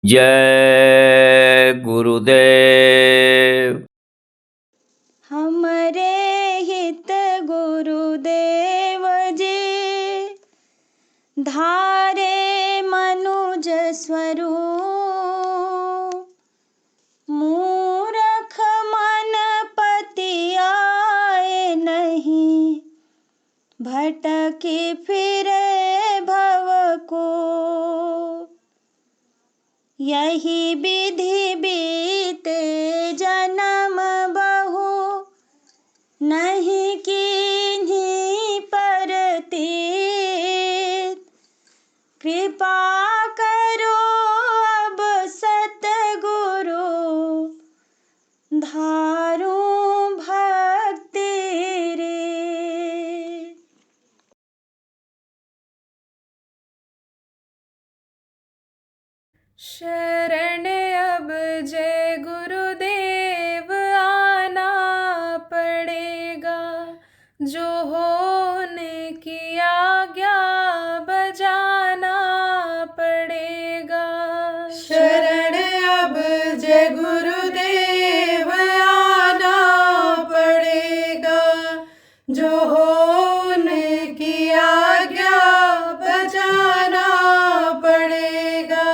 जय गुरुदेव। हमरे हित गुरुदेव जी धारे मनुज स्वरूप। मूरख मन पतियाए नहीं भटकी फिरे भव को। यही विधि बीते जन्म बहु नहीं कीन्ही परतीत। कृपा करो अब सतगुरु धारूं भक्ति रे। शरण अब जय गुरुदेव आना पड़ेगा। जो होने की आज्ञा बजाना पड़ेगा। शरण अब जय गुरुदेव आना पड़ेगा। जो होने की आज्ञा बजाना पड़ेगा।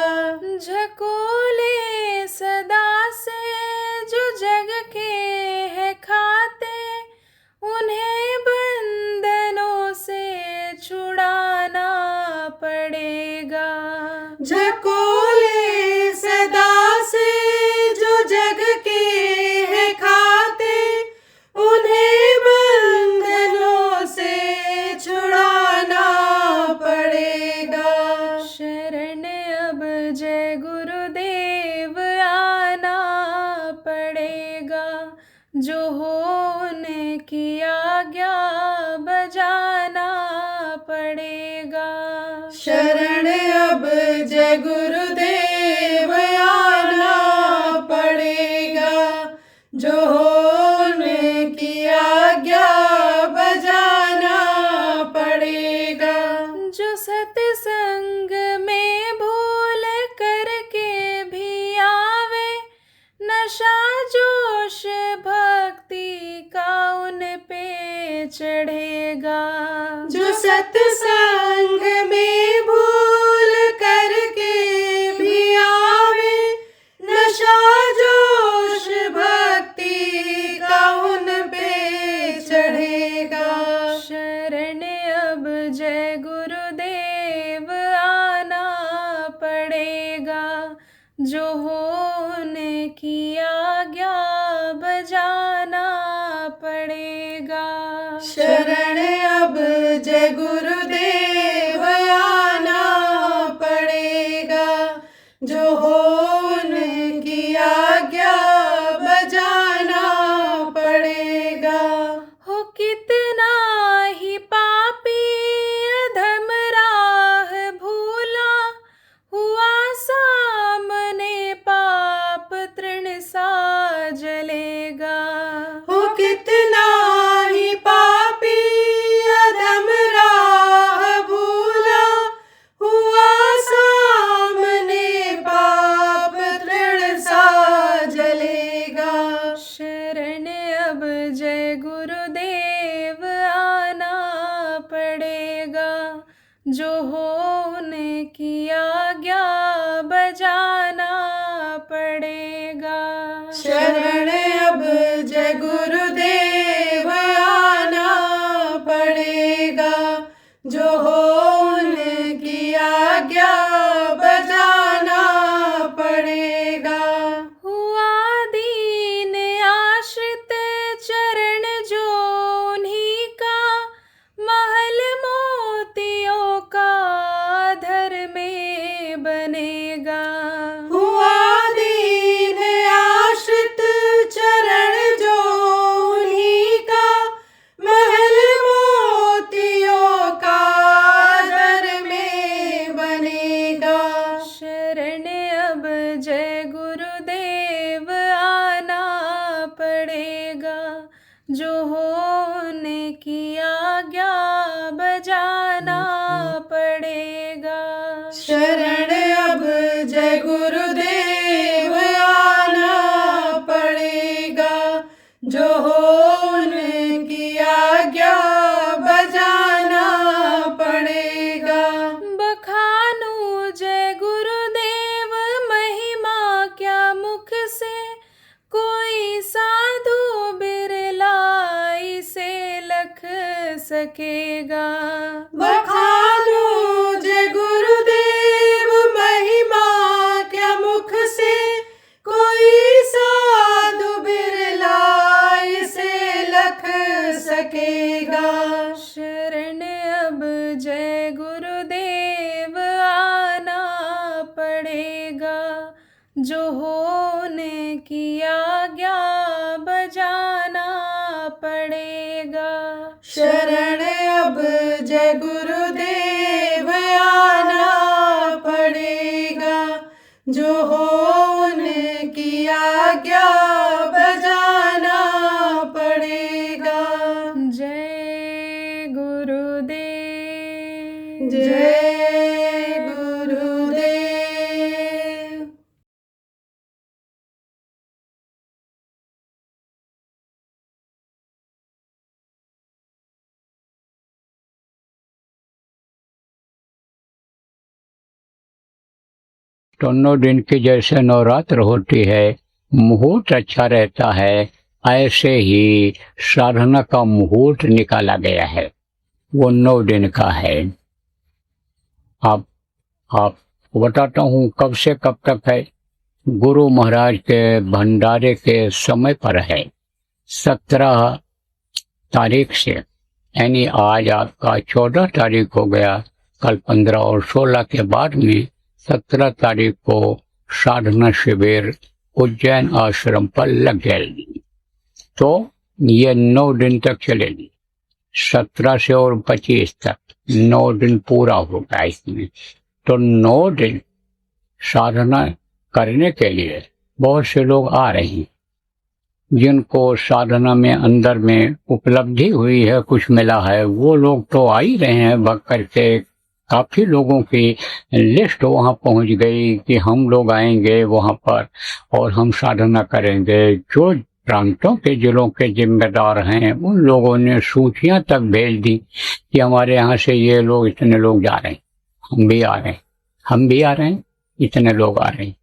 झकोले सदा से जो जग के है खाते उन्हें बंधनों से छुड़ाना पड़ेगा। झकोले सदा से जो जग के है खाते उन्हें बंधनों से छुड़ाना पड़ेगा। शरण अब जय गुरुदेव आना पड़ेगा। जो होने की आज्ञा बजाना पड़ेगा। शरण अब जय गुरुदेव आना पड़ेगा। जो होने की आज्ञा बजाना पड़ेगा। जो सत्संग में भूल करके भी आवे नशा जोश भक्ति का उन पे चढ़ेगा। जो सत्संग में भूल करके भी आवे नशा जोश भक्ति का उन पे चढ़ेगा। शरण अब जय गुरुदेव आना पड़ेगा। जो होने की आज्ञा बजाना पड़ेगा। शरण अब जय गुरुदेव आना पड़ेगा। जो होने की आज्ञा बजाना पड़ेगा। हो कितना ही पापी अधम राह भूला हुआ सामने पाप तृण सा जलेगा। हो कितना ही पापी अधम राह भूला हुआ सामने पाप तृण सा जलेगा। शरण अब जय गुरुदेव आना पड़ेगा। जो होने की आज्ञा बजाना पड़ेगा। शरण अब जय गुरुदेव आना पड़ेगा। जो होने की आज्ञा बजाना पड़ेगा। हुआ दीन आश्रित चरण जो उन्हीं का महल मोतियों का धर में बनेगा। हुआ दीन आश्रित चरण जो उन्हीं का महल मोतियों का सकेगा। बखानो जय गुरुदेव महिमा, क्या मुख से कोई साधु बिरला इसे लख सकेगा। शरण अब जय गुरुदेव आना पड़ेगा, जो होने की आज्ञा बजाना पड़ेगा। शरण अब जय गुरुदेव आना पड़ेगा, जो हो उनकी आज्ञा बजाना पड़ेगा। जय गुरुदेव। जय गुरुदेव। दोनों दिन की जैसे नवरात्र होती है, मुहूर्त अच्छा रहता है, ऐसे ही साधना का मुहूर्त निकाला गया है, वो 9 दिन का है। आप बताता हूँ कब से कब तक है। गुरु महाराज के भंडारे के समय पर है, 17 तारीख से, यानी आज आपका 14 तारीख हो गया, कल 15 और 16 के बाद में 17 तारीख को साधना शिविर उज्जैन आश्रम पर लग जाएगी। तो ये 9 दिन तक चलेगी, 17 से और 25 तक 9 दिन पूरा होगा इसमें। तो 9 दिन साधना करने के लिए बहुत से लोग आ रहे हैं, जिनको साधना में अंदर में उपलब्धि हुई है, कुछ मिला है, वो लोग तो आ ही रहे हैं भग करके। काफी लोगों की लिस्ट वहां पहुंच गई कि हम लोग आएंगे वहां पर और हम साधना करेंगे। जो प्रांतों के जिलों के जिम्मेदार हैं उन लोगों ने सूचियां तक भेज दी कि हमारे यहाँ से ये लोग, इतने लोग जा रहे हैं, हम भी आ रहे हैं, हम भी आ रहे हैं, इतने लोग आ रहे हैं।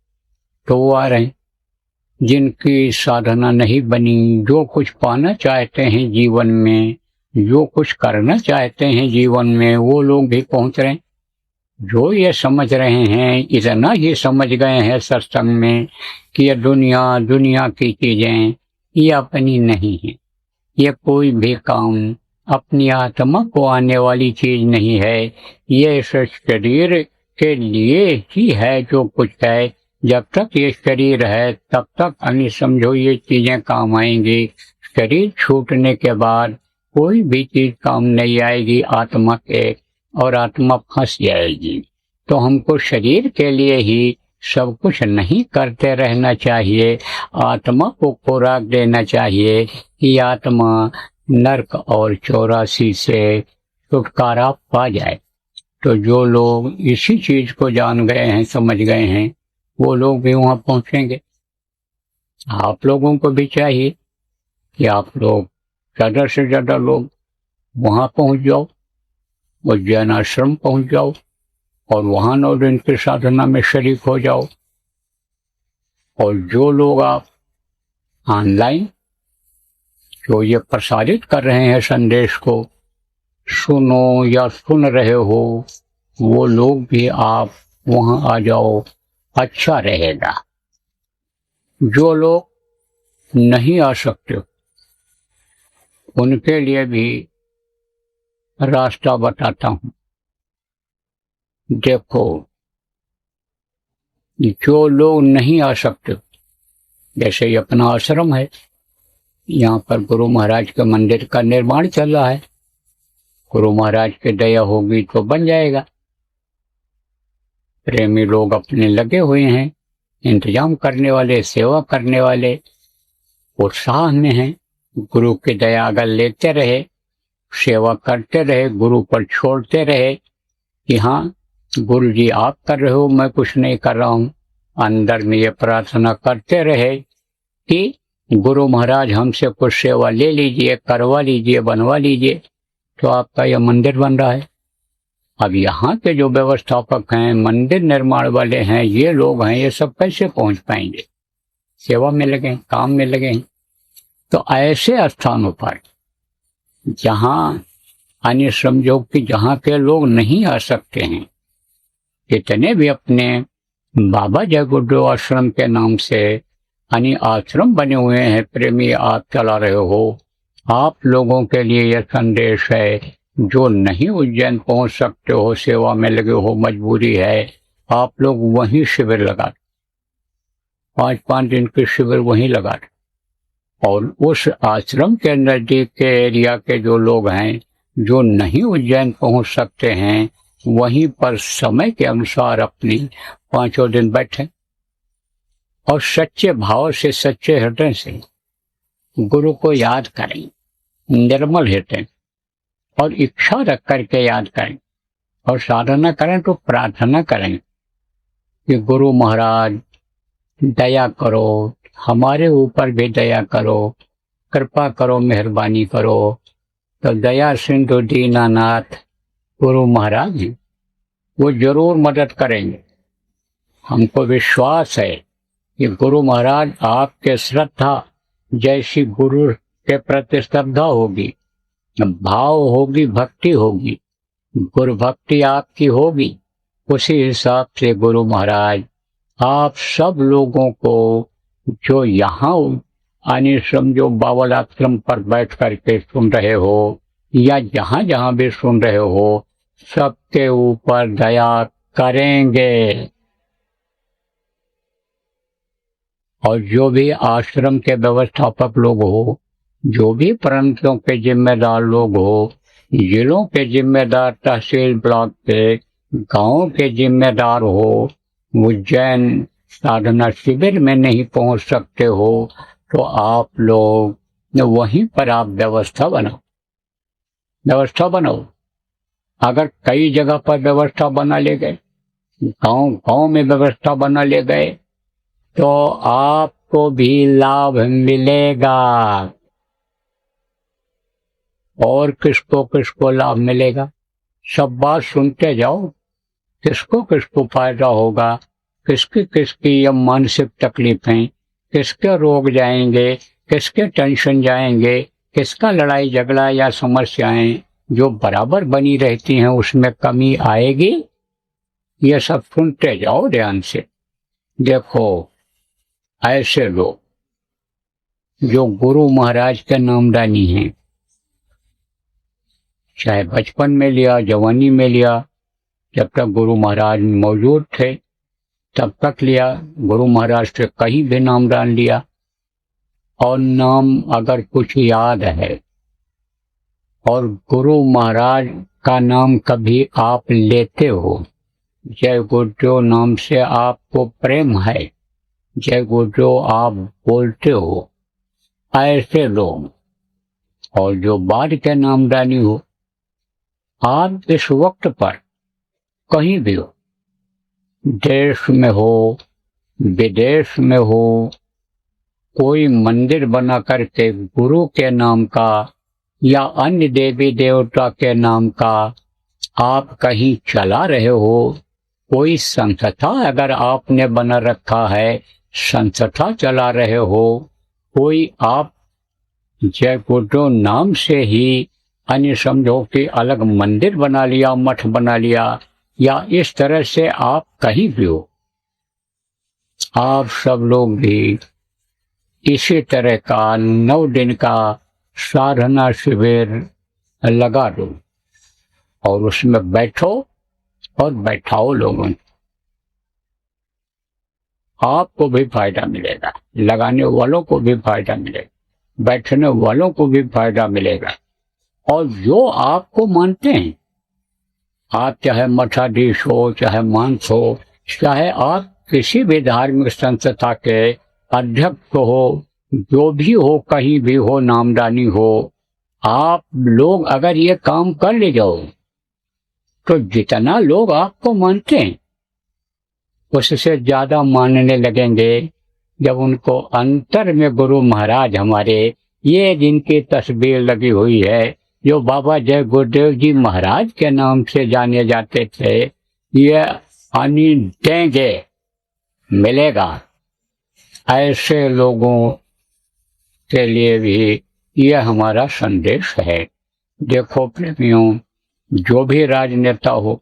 तो वो आ रहे हैं जिनकी साधना नहीं बनी, जो कुछ पाना चाहते हैं जीवन में, जो कुछ करना चाहते हैं जीवन में, वो लोग भी पहुंच रहे हैं। जो ये समझ रहे हैं, इतना ये समझ गए हैं सत्संग में कि ये दुनिया की चीजें ये अपनी नहीं है, ये कोई भी काम अपनी आत्मा को आने वाली चीज नहीं है, ये इस शरीर के लिए ही है जो कुछ है। जब तक ये शरीर है तब तक अन्य समझो ये चीजें काम आएंगी। शरीर छूटने के बाद कोई भी चीज काम नहीं आएगी आत्मा के, और आत्मा फंस जाएगी। तो हमको शरीर के लिए ही सब कुछ नहीं करते रहना चाहिए, आत्मा को खुराक देना चाहिए कि आत्मा नरक और 84 से छुटकारा पा जाए। तो जो लोग इसी चीज को जान गए हैं, समझ गए हैं, वो लोग भी वहां पहुंचेंगे। आप लोगों को भी चाहिए कि आप लोग ज्यादा से ज्यादा लोग वहां पहुंच जाओ, उज्जैन आश्रम पहुंच जाओ और वहां 9 दिन की साधना में शरीक हो जाओ। और जो लोग आप ऑनलाइन जो ये प्रसारित कर रहे हैं संदेश को, सुनो या सुन रहे हो, वो लोग भी आप वहां आ जाओ, अच्छा रहेगा। जो लोग नहीं आ सकते उनके लिए भी रास्ता बताता हूं। देखो, जो लोग नहीं आ सकते, जैसे ये अपना आश्रम है, यहाँ पर गुरु महाराज के मंदिर का निर्माण चल रहा है, गुरु महाराज की दया होगी तो बन जाएगा। प्रेमी लोग अपने लगे हुए हैं, इंतजाम करने वाले, सेवा करने वाले उत्साह में हैं। गुरु की दया अगर लेते रहे, सेवा करते रहे, गुरु पर छोड़ते रहे कि हाँ गुरु जी आप कर रहे हो, मैं कुछ नहीं कर रहा हूँ, अंदर में ये प्रार्थना करते रहे कि गुरु महाराज हमसे कुछ सेवा ले लीजिए, करवा लीजिए, बनवा लीजिए, तो आपका यह मंदिर बन रहा है। अब यहाँ के जो व्यवस्थापक हैं, मंदिर निर्माण वाले हैं, ये लोग हैं, ये सब कैसे पहुंच पाएंगे? सेवा में लगे, काम में लगे। तो ऐसे स्थानों पर जहाँ यानी समझो कि जहाँ के लोग नहीं आ सकते हैं, इतने भी अपने बाबा जय गुरुदेव आश्रम के नाम से यानी आश्रम बने हुए हैं, प्रेमी आप चला रहे हो। आप लोगों के लिए यह संदेश है, जो नहीं उज्जैन पहुंच सकते हो, सेवा में लगे हो, मजबूरी है, आप लोग वहीं शिविर लगा, 5-5 दिन के शिविर वहीं लगा, और उस आश्रम के नजदीक के एरिया के जो लोग हैं, जो नहीं उज्जैन पहुंच सकते हैं, वहीं पर समय के अनुसार अपनी 5 दिन बैठे और सच्चे भाव से, सच्चे हृदय से गुरु को याद करें, निर्मल हृदय और इच्छा रख करके याद करें, और साधना करें तो प्रार्थना करें कि गुरु महाराज दया करो, हमारे ऊपर भी दया करो, कृपा करो, मेहरबानी करो। तो दया सिंधु दीनानाथ गुरु महाराज जी वो जरूर मदद करेंगे। हमको विश्वास है कि गुरु महाराज आपके श्रद्धा जैसी गुरु के प्रति श्रद्धा होगी, भाव होगी, भक्ति होगी, गुरु भक्ति आपकी होगी, उसी हिसाब से गुरु महाराज आप सब लोगों को जो यहाँ आने समझो बावल आश्रम पर बैठ करके सुन रहे हो, या जहाँ जहाँ भी सुन रहे हो, सबके ऊपर दया करेंगे। और जो भी आश्रम के व्यवस्थापक लोग हो, जो भी प्रांतों के जिम्मेदार लोग हो, जिलों के जिम्मेदार, तहसील ब्लॉक के, गांव के जिम्मेदार हो, उज्जैन साधना शिविर में नहीं पहुंच सकते हो, तो आप लोग वहीं पर आप व्यवस्था बनाओ। अगर कई जगह पर व्यवस्था बना ले गए, गांव में व्यवस्था बना ले गए, तो आपको भी लाभ मिलेगा। और किसको लाभ मिलेगा, सब बात सुनते जाओ, किसको फायदा होगा, किसकी ये मानसिक तकलीफें, किसके रोग जाएंगे, किसके टेंशन जाएंगे, किसका लड़ाई झगड़ा या समस्याएं जो बराबर बनी रहती हैं उसमें कमी आएगी। ये सब सुनते जाओ ध्यान से। देखो ऐसे लोग जो गुरु महाराज के नामदानी हैं, चाहे बचपन में लिया, जवानी में लिया, जब तक गुरु महाराज मौजूद थे तब तक लिया, गुरु महाराज से कहीं भी नामदान लिया, और नाम अगर कुछ याद है और गुरु महाराज का नाम कभी आप लेते हो, जय गुरुदेव नाम से आपको प्रेम है, जय गुरुदेव आप बोलते हो, ऐसे लोग, और जो बाद के नामदानी हो, आप इस वक्त पर कहीं भी हो, देश में हो, विदेश में हो, कोई मंदिर बना करके गुरु के नाम का या अन्य देवी देवता के नाम का आप कहीं चला रहे हो, कोई संस्था अगर आपने बना रखा है, संस्था चला रहे हो, कोई आप जय गुरुदेव नाम से ही अन्य समझो कि अलग मंदिर बना लिया, मठ बना लिया, या इस तरह से आप कहीं भी हो, आप सब लोग भी इसी तरह का 9 दिन का साधना शिविर लगा दो और उसमें बैठो और बैठाओ लोगों। आपको भी फायदा मिलेगा, लगाने वालों को भी फायदा मिलेगा, बैठने वालों को भी फायदा मिलेगा। और जो आपको मानते हैं, आप चाहे मठाधीश हो, चाहे महंत हो, चाहे आप किसी भी धार्मिक संस्था के अध्यक्ष हो, जो भी हो, कहीं भी हो, नामदानी हो, आप लोग अगर ये काम कर ले जाओ तो जितना लोग आपको मानते हैं उससे ज्यादा मानने लगेंगे जब उनको अंतर में गुरु महाराज हमारे ये जिनकी तस्वीर लगी हुई है, जो बाबा जय गुरुदेव जी महाराज के नाम से जाने जाते थे, ये आनी देंगे, मिलेगा। ऐसे लोगों के लिए भी यह हमारा संदेश है। देखो प्रेमियों, जो भी राजनेता हो,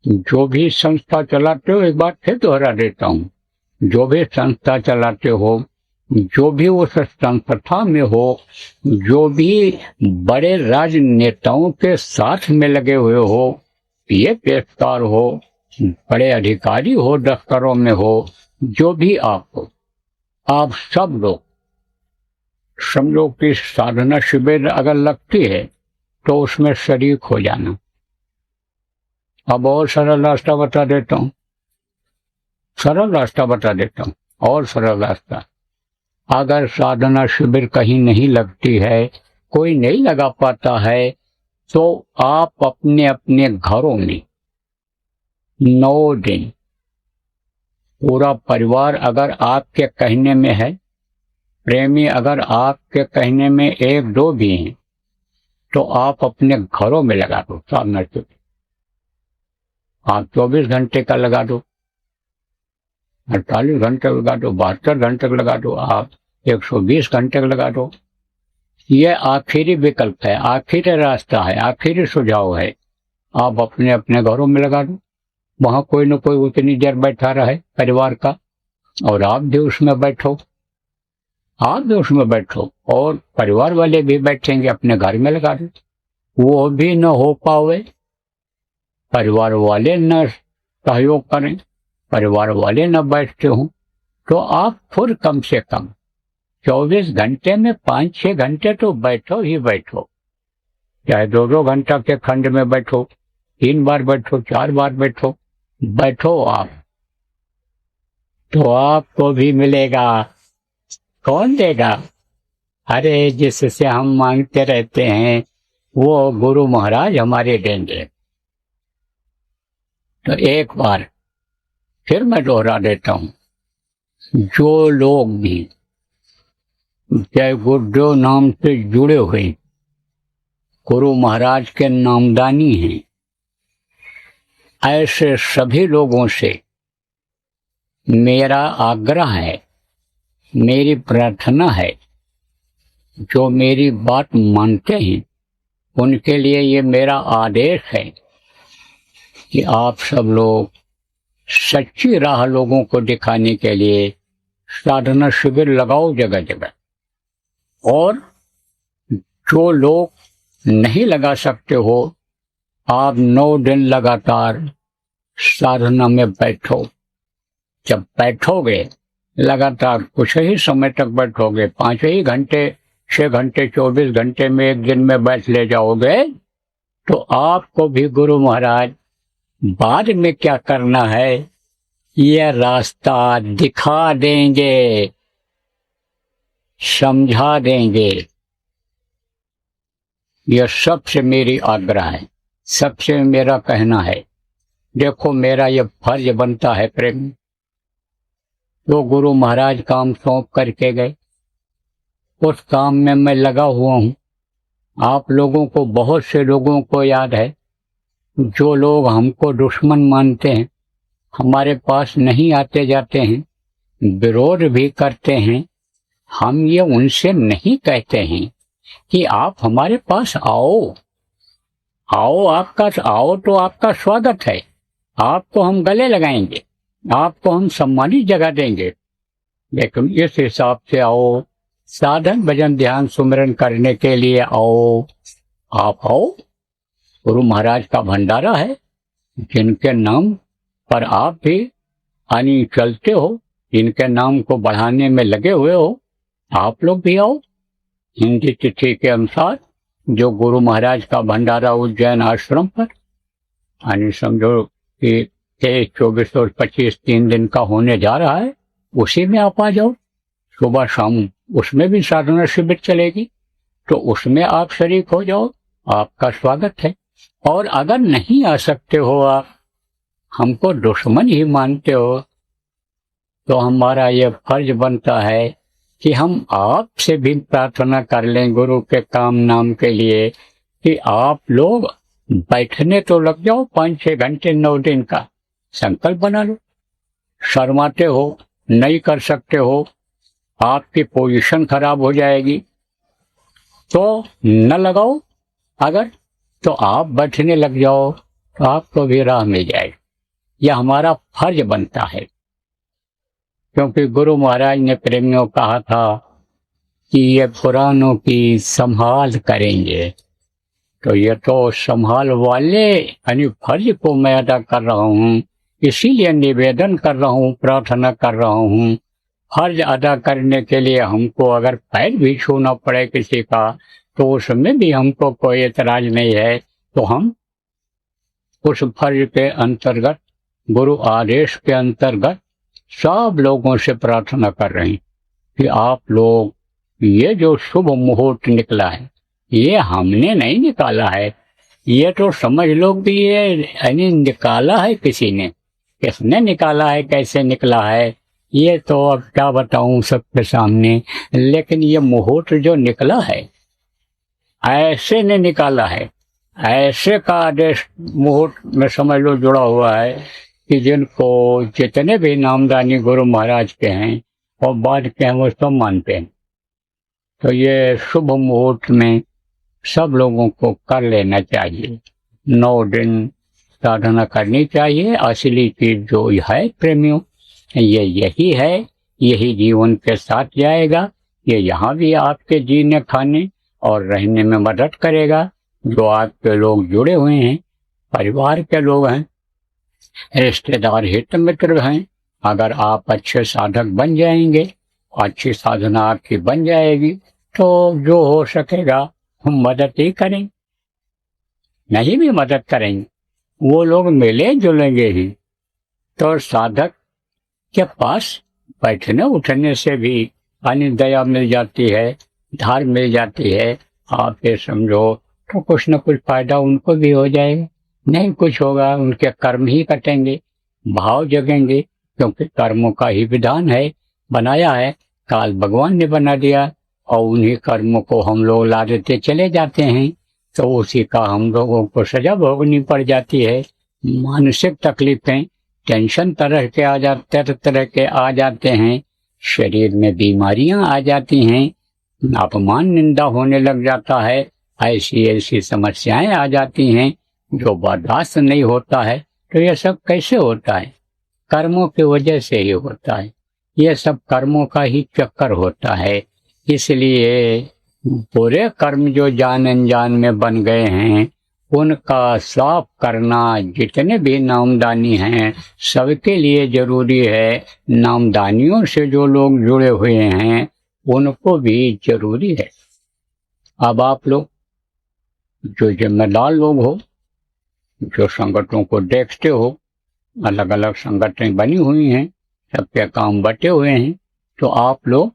जो भी संस्था चलाते हो, एक बात फिर दोहरा देता हूँ, जो भी संस्था चलाते हो, जो भी उस संस्था में हो, जो भी बड़े राजनेताओं के साथ में लगे हुए हो, ये पेशकार हो, बड़े अधिकारी हो, दफ्तरों में हो, जो भी आप हो, आप सब लोग समझो कि साधना शिविर अगर लगती है तो उसमें शरीक हो जाना। अब और सरल रास्ता बता देता हूँ, और सरल रास्ता, अगर साधना शिविर कहीं नहीं लगती है, कोई नहीं लगा पाता है, तो आप अपने अपने घरों में 9 दिन पूरा परिवार अगर आपके कहने में है, प्रेमी अगर आपके कहने में 1-2 भी हैं, तो आप अपने घरों में लगा दो साधना शिविर। आप 24 घंटे का लगा दो, 48 घंटे लगा दो, 72 घंटे लगा दो, आप 120 घंटे लगा दो। यह आखिरी विकल्प है, आखिरी रास्ता है, आखिरी सुझाव है। आप अपने अपने घरों में लगा दो, वहां कोई न कोई उतनी देर बैठा रहे परिवार का, और आप भी उसमें बैठो, और परिवार वाले भी बैठेंगे, अपने घर में लगा दो। वो भी न हो पावे, परिवार वाले न सहयोग करें, परिवार वाले न बैठते हों, तो आप खुद कम से कम 24 घंटे में 5-6 घंटे तो बैठो ही बैठो, चाहे 2-2 घंटा के खंड में बैठो, 3 बार बैठो, 4 बार बैठो आप, तो आपको भी मिलेगा। कौन देगा? अरे जिससे हम मांगते रहते हैं वो गुरु महाराज हमारे देंगे। तो एक बार फिर मैं दोहरा देता हूं, जो लोग भी जय गुरुदेव नाम से जुड़े हुए गुरु महाराज के नामदानी हैं, ऐसे सभी लोगों से मेरा आग्रह है, मेरी प्रार्थना है, जो मेरी बात मानते हैं उनके लिए ये मेरा आदेश है कि आप सब लोग सच्ची राह लोगों को दिखाने के लिए साधना शिविर लगाओ जगह जगह, और जो लोग नहीं लगा सकते हो, आप 9 दिन लगातार साधना में बैठो। जब बैठोगे लगातार कुछ ही समय तक बैठोगे, 5 ही घंटे, 6 घंटे, 24 घंटे में एक दिन में बैठ ले जाओगे, तो आपको भी गुरु महाराज बाद में क्या करना है यह रास्ता दिखा देंगे, समझा देंगे। यह सबसे मेरी आग्रह है, सबसे मेरा कहना है। देखो मेरा यह फर्ज बनता है प्रेम, तो गुरु महाराज काम सौंप करके गए, उस काम में मैं लगा हुआ हूँ। आप लोगों को, बहुत से लोगों को याद है, जो लोग हमको दुश्मन मानते हैं, हमारे पास नहीं आते जाते हैं, विरोध भी करते हैं, हम ये उनसे नहीं कहते हैं कि आप हमारे पास आओ, आओ तो आपका स्वागत है, आपको हम गले लगाएंगे, आपको हम सम्मानित जगह देंगे, लेकिन इस हिसाब से आओ, साधन भजन ध्यान सुमिरन करने के लिए आओ। आप आओ, गुरु महाराज का भंडारा है, जिनके नाम पर आप भी यानी चलते हो, जिनके नाम को बढ़ाने में लगे हुए हो, आप लोग भी आओ। हिंदी तिथि के अनुसार जो गुरु महाराज का भंडारा उज्जैन आश्रम पर यानी समझो कि 24 और 25 3 दिन का होने जा रहा है, उसी में आप आ जाओ। सुबह शाम उसमें भी साधना शिविर चलेगी, तो उसमें आप शरीक हो जाओ, आपका स्वागत है। और अगर नहीं आ सकते हो, आप हमको दुश्मन ही मानते हो, तो हमारा यह फर्ज बनता है कि हम आपसे भी प्रार्थना कर लें गुरु के काम नाम के लिए कि आप लोग बैठने तो लग जाओ 5-6 घंटे 9 दिन का संकल्प बना लो। शर्माते हो, नहीं कर सकते हो, आपकी पोजीशन खराब हो जाएगी, तो न लगाओ, अगर तो आप बैठने लग जाओ तो आपको भी राह मिल जाए। यह हमारा फर्ज बनता है, क्योंकि गुरु महाराज ने प्रेमियों कहा था कि ये पुरानों की संभाल करेंगे। तो ये तो संभाल वाले यानी फर्ज को मैं अदा कर रहा हूँ, इसीलिए निवेदन कर रहा हूँ, प्रार्थना कर रहा हूँ। फर्ज अदा करने के लिए हमको अगर पैर भी छूना पड़े किसी का तो उसमें भी हमको कोई एतराज नहीं है। तो हम उस फर्ज के अंतर्गत, गुरु आदेश के अंतर्गत सब लोगों से प्रार्थना कर रहे हैं कि आप लोग, ये जो शुभ मुहूर्त निकला है ये हमने नहीं निकाला है, ये तो समझ लो कि ये यानी निकाला है किसी ने। किसने निकाला है, कैसे निकला है, ये तो अब क्या बताऊं सबके सामने। लेकिन ये मुहूर्त जो निकला है ऐसे ने निकाला है, ऐसे का आदेश मुहूर्त में समझ लो जुड़ा हुआ है कि जिनको जितने भी नामदानी गुरु महाराज के हैं और बाद के हैं वो सब मानते हैं। तो ये शुभ मुहूर्त में सब लोगों को कर लेना चाहिए। 9 दिन साधना करनी चाहिए। असली चीज जो है प्रेमियों, ये यही है, यही जीवन के साथ जाएगा। ये यहाँ भी आपके जीने खाने और रहने में मदद करेगा। जो आपके लोग जुड़े हुए हैं, परिवार के लोग हैं, रिश्तेदार, हित मित्र हैं, अगर आप अच्छे साधक बन जाएंगे, अच्छी साधना आपकी बन जाएगी, तो जो हो सकेगा हम मदद ही करेंगे, नहीं भी मदद करेंगे, वो लोग मिले जुलेंगे ही। तो साधक के पास बैठने उठने से भी यानी दया मिल जाती है, धार मिल जाती है। आप ये समझो तो कुछ न कुछ फायदा उनको भी हो जाएगा, नहीं कुछ होगा, उनके कर्म ही कटेंगे, भाव जगेंगे, क्योंकि कर्मों का ही विधान है, बनाया है, काल भगवान ने बना दिया और उन्हीं कर्मों को हम लोग ला देते चले जाते हैं। तो उसी का हम लोगों को सजा भोगनी पड़ जाती है। मानसिक तकलीफें, टेंशन तरह के आ जाते हैं, शरीर में बीमारियां आ जाती हैं, अपमान निंदा होने लग जाता है, ऐसी ऐसी समस्याएं आ जाती हैं जो बर्दाश्त नहीं होता है। तो ये सब कैसे होता है? कर्मों की वजह से ही होता है, ये सब कर्मों का ही चक्कर होता है। इसलिए बुरे कर्म जो जान अनजान में बन गए हैं उनका साफ करना जितने भी नामदानी हैं सबके लिए जरूरी है। नामदानियों से जो लोग जुड़े हुए हैं उनको भी जरूरी है। अब आप लोग जो जिम्मेदार लोग हो, जो संगठनों को देखते हो, अलग अलग संगठनें बनी हुई हैं, सबके काम बटे हुए हैं, तो आप लोग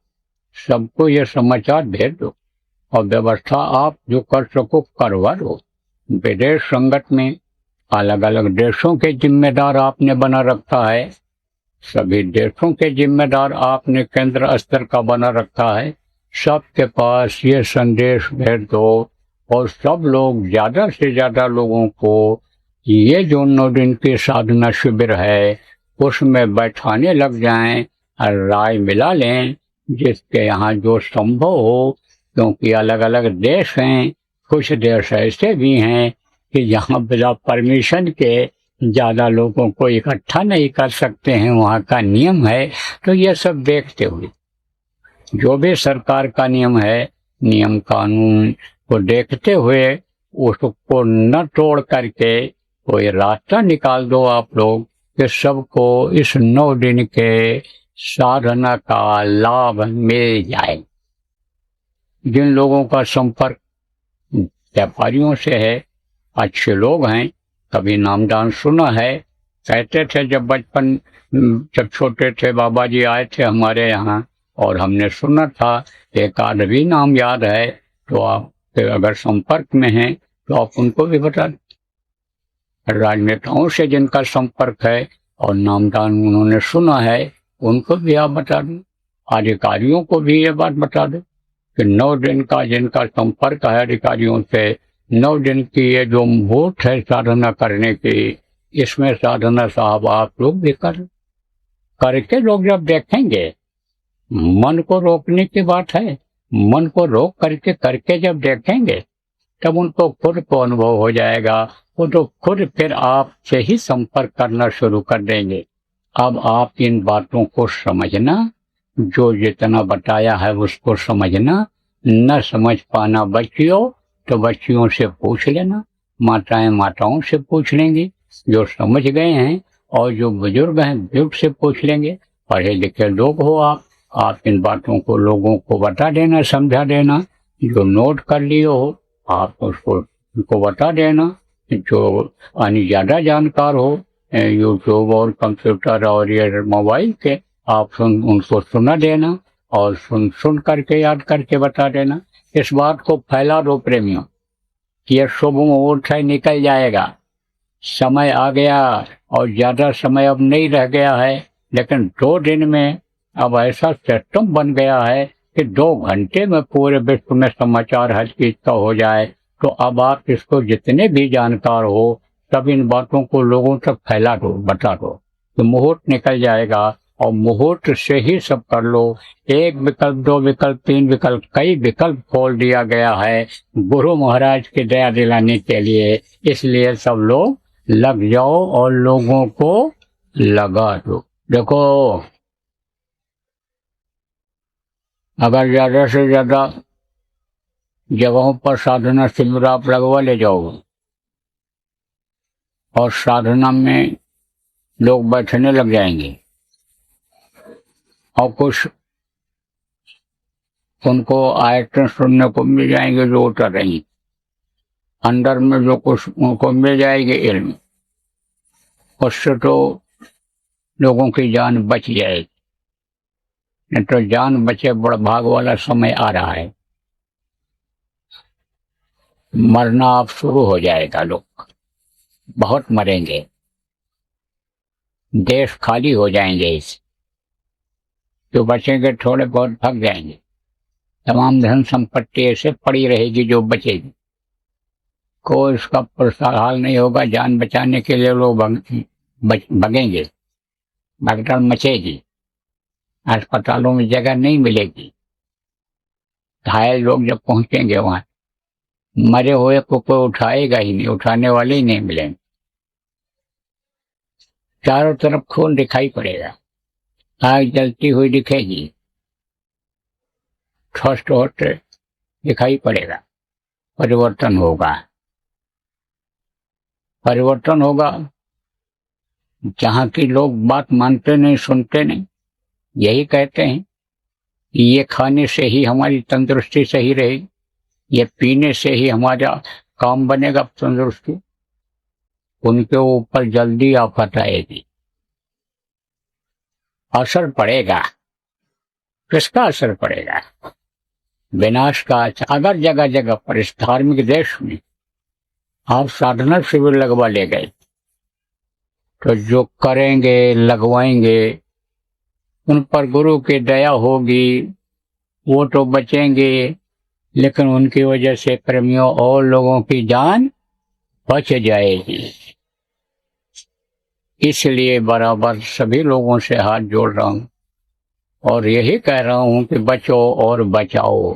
सबको ये समाचार भेज दो और व्यवस्था आप जो कर सको करवा दो। विदेश संगठन में अलग अलग देशों के जिम्मेदार आपने बना रखा है, सभी देशों के जिम्मेदार आपने केंद्र स्तर का बना रखा है। सबके पास ये संदेश भेज दो और सब लोग ज्यादा से ज्यादा लोगों को ये जो 9 दिन की साधना शिविर है उसमें बैठाने लग जाएं और राय मिला लें जिसके यहाँ जो संभव हो। क्योंकि अलग अलग देश हैं, कुछ देश ऐसे भी हैं कि यहाँ बिना परमिशन के ज्यादा लोगों को इकट्ठा नहीं कर सकते हैं, वहाँ का नियम है। तो ये सब देखते हुए जो भी सरकार का नियम है, नियम कानून को देखते हुए उसको न तोड़ करके कोई रास्ता निकाल दो आप लोग कि सबको इस 9 दिन के साधना का लाभ मिल जाए। जिन लोगों का संपर्क व्यापारियों से है, अच्छे लोग हैं, कभी नामदान सुना है, कहते थे जब बचपन जब छोटे थे बाबा जी आए थे हमारे यहाँ और हमने सुना था, एक आध भी नाम याद है, तो आप अगर संपर्क में हैं तो आप उनको भी बता दें। राजनेताओं से जिनका संपर्क है और नामदान उन्होंने सुना है उनको भी आप बता दें। अधिकारियों को भी ये बात बता दें कि 9 दिन का जिनका संपर्क है अधिकारियों से, 9 दिन की ये जो मुहूर्त है साधना करने की, इसमें साधना साहब आप लोग भी करके लोग जब देखेंगे, मन को रोकने की बात है, मन को रोक करके जब देखेंगे तब उनको खुद को अनुभव हो जाएगा। वो तो खुद फिर आपसे ही संपर्क करना शुरू कर देंगे। अब आप इन बातों को समझना, जो जितना बताया है उसको समझना। न समझ पाना बच्चियों तो बच्चियों से पूछ लेना, माताएं माताओं से पूछ लेंगी जो समझ गए हैं, और जो बुजुर्ग हैं बुजुर्ग से पूछ लेंगे। पढ़े लिखे लोग हो आप इन बातों को लोगों को बता देना, समझा देना। जो नोट कर लिए हो आप उसको उनको बता देना। जो ज्यादा जानकार हो यूट्यूब और कंप्यूटर और ये मोबाइल के, आप उनको सुना देना और सुन करके याद करके बता देना। इस बात को फैला दो प्रेमियों, ये शुभ मुहूर्त है, निकल जाएगा, समय आ गया और ज्यादा समय अब नहीं रह गया है। लेकिन 2 दिन में अब ऐसा सिस्टम बन गया है कि 2 घंटे में पूरे विश्व में समाचार हर चीज का हो जाए। तो अब आप इसको जितने भी जानकार हो सब इन बातों को लोगों तक फैला दो, बता दो। तो मुहूर्त निकल जाएगा और मुहूर्त से ही सब कर लो। 1 विकल्प, 2 विकल्प, 3 विकल्प, कई विकल्प खोल दिया गया है गुरु महाराज की दया दिलाने के लिए। इसलिए सब लोग लग जाओ और लोगों को लगा दो। देखो, अगर ज्यादा से ज्यादा जगहों पर साधना शिविर आप लगवा ले जाओगे और साधना में लोग बैठने लग जाएंगे और कुछ उनको आयतन सुनने को मिल जाएंगे जो उतर रही, अंदर में जो कुछ उनको मिल जाएगी इल्म, उससे तो लोगों की जान बच जाएगी। नहीं तो जान बचे बड़ा भाग वाला समय आ रहा है, मरना अब शुरू हो जाएगा। लोग बहुत मरेंगे, देश खाली हो जाएंगे, इस जो बचेंगे थोड़े बहुत भाग जाएंगे। तमाम धन संपत्ति ऐसे पड़ी रहेगी जो बचेगी, कोई इसका हाल नहीं होगा। जान बचाने के लिए लोग भगेंगे, भगदड़ मचेगी, अस्पतालों में जगह नहीं मिलेगी। घायल लोग जब पहुंचेंगे वहां, मरे हुए को कोई उठाएगा ही नहीं, उठाने वाले ही नहीं मिलेंगे। चारों तरफ खून दिखाई पड़ेगा, आग जलती हुई दिखेगी, ठोस्ट होते दिखाई पड़ेगा। परिवर्तन होगा, परिवर्तन होगा। जहां की लोग बात मानते नहीं, सुनते नहीं, यही कहते हैं कि ये खाने से ही हमारी तंदुरुस्ती सही रहेगी, ये पीने से ही हमारा काम बनेगा तंदुरुस्ती, उनके ऊपर जल्दी आफत आएगी, असर पड़ेगा। किसका असर पड़ेगा? विनाश का। अगर जगह जगह पर इस धार्मिक देश में आप साधना शिविर लगवा ले गए तो जो करेंगे, लगवाएंगे, उन पर गुरु की दया होगी, वो तो बचेंगे, लेकिन उनकी वजह से प्रेमियों और लोगों की जान बच जाएगी। इसलिए बराबर सभी लोगों से हाथ जोड़ रहा हूं और यही कह रहा हूं कि बचो और बचाओ।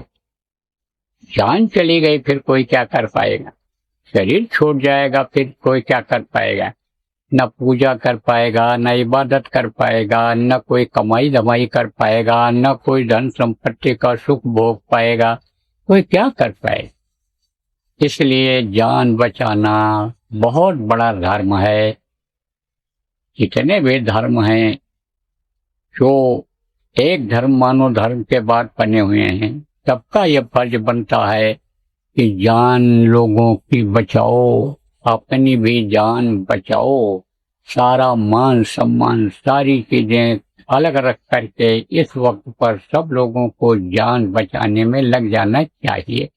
जान चली गई फिर कोई क्या कर पाएगा, शरीर छूट जाएगा फिर कोई क्या कर पाएगा, न पूजा कर पाएगा, न इबादत कर पाएगा, न कोई कमाई धमाई कर पाएगा, न कोई धन संपत्ति का सुख भोग पाएगा, कोई क्या कर पाएगा। इसलिए जान बचाना बहुत बड़ा धर्म है। जितने भी धर्म हैं, जो एक धर्म मानो धर्म के बाद बने हुए हैं, सबका यह फर्ज बनता है कि जान लोगों की बचाओ, अपनी भी जान बचाओ। सारा मान सम्मान, सारी चीजें अलग रख करके इस वक्त पर सब लोगों को जान बचाने में लग जाना चाहिए।